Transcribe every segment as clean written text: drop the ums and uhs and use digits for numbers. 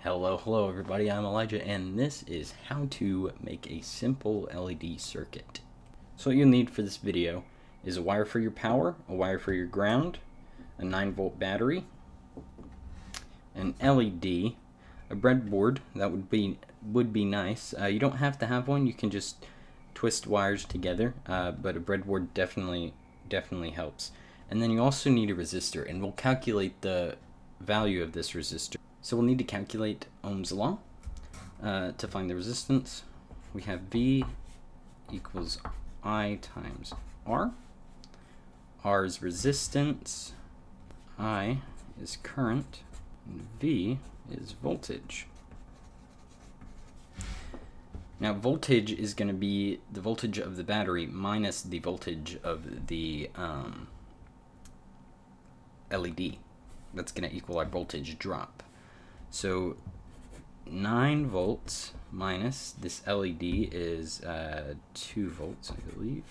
Hello everybody, I'm Elijah, and this is how to make a simple LED circuit. So what you'll need for this video is a wire for your power, a wire for your ground, a 9-volt battery, an LED, a breadboard. That would be nice. You don't have to have one, you can just twist wires together, but a breadboard definitely helps. And then you also need a resistor, and we'll calculate the value of this resistor. So we'll need to calculate Ohm's Law to find the resistance. We have V equals I times R. R is resistance, I is current, and V is voltage. Now voltage is going to be the voltage of the battery minus the voltage of the LED. That's going to equal our voltage drop. So 9 volts minus this LED is 2 volts, I believe.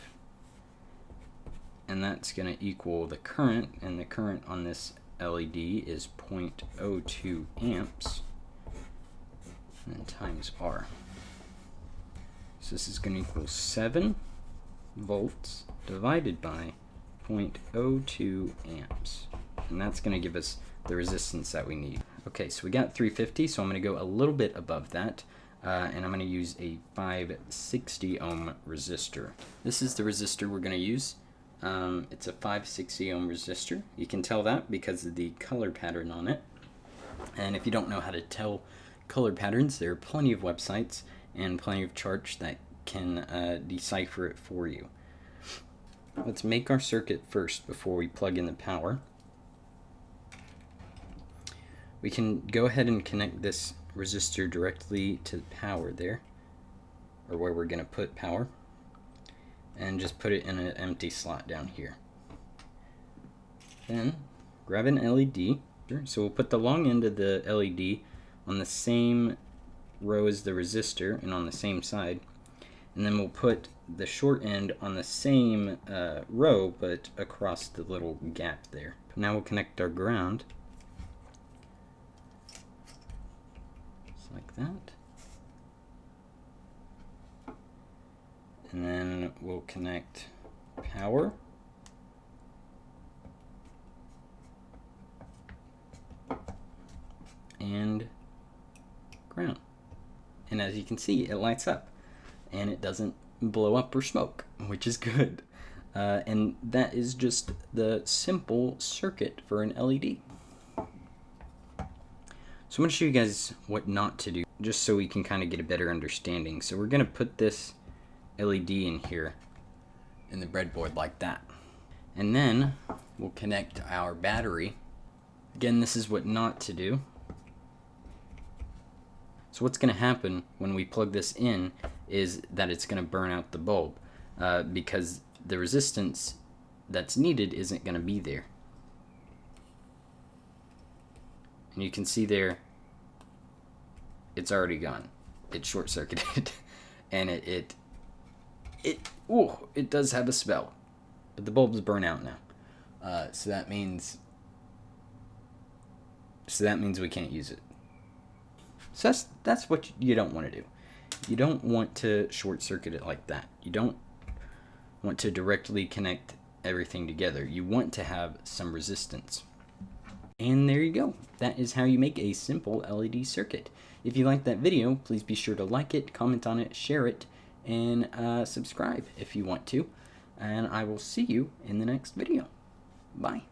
And that's going to equal the current, and the current on this LED is 0.02 amps, and then times R. So this is going to equal 7 volts divided by 0.02 amps. And that's going to give us the resistance that we need. Okay, so we got 350, so I'm going to go a little bit above that, and I'm going to use a 560 ohm resistor. This is the resistor we're going to use. It's a 560 ohm resistor. You can tell that because of the color pattern on it. And if you don't know how to tell color patterns, there are plenty of websites and plenty of charts that can decipher it for you. Let's make our circuit first before we plug in the power. We can go ahead and connect this resistor directly to the power there, or where we're going to put power, and just put it in an empty slot down here. Then grab an LED. So we'll put the long end of the LED on the same row as the resistor and on the same side, and then we'll put the short end on the same row but across the little gap there. Now we'll connect our ground. Like that, and then we'll connect power, and ground, and as you can see, it lights up and it doesn't blow up or smoke, which is good. And that is just the simple circuit for an LED. So I'm going to show you guys what not to do, just so we can kind of get a better understanding. So we're going to put this LED in here in the breadboard like that. And then we'll connect our battery. Again, this is what not to do. So what's going to happen when we plug this in is that it's going to burn out the bulb because the resistance that's needed isn't going to be there. And you can see there, it's already gone. It's short-circuited, and it does have a spell, but the bulb's burn out now. So that means we can't use it. So that's what you don't want to do. You don't want to short-circuit it like that. You don't want to directly connect everything together. You want to have some resistance. And there you go. That is how you make a simple LED circuit. If you liked that video, please be sure to like it, comment on it, share it, and subscribe if you want to. And I will see you in the next video. Bye.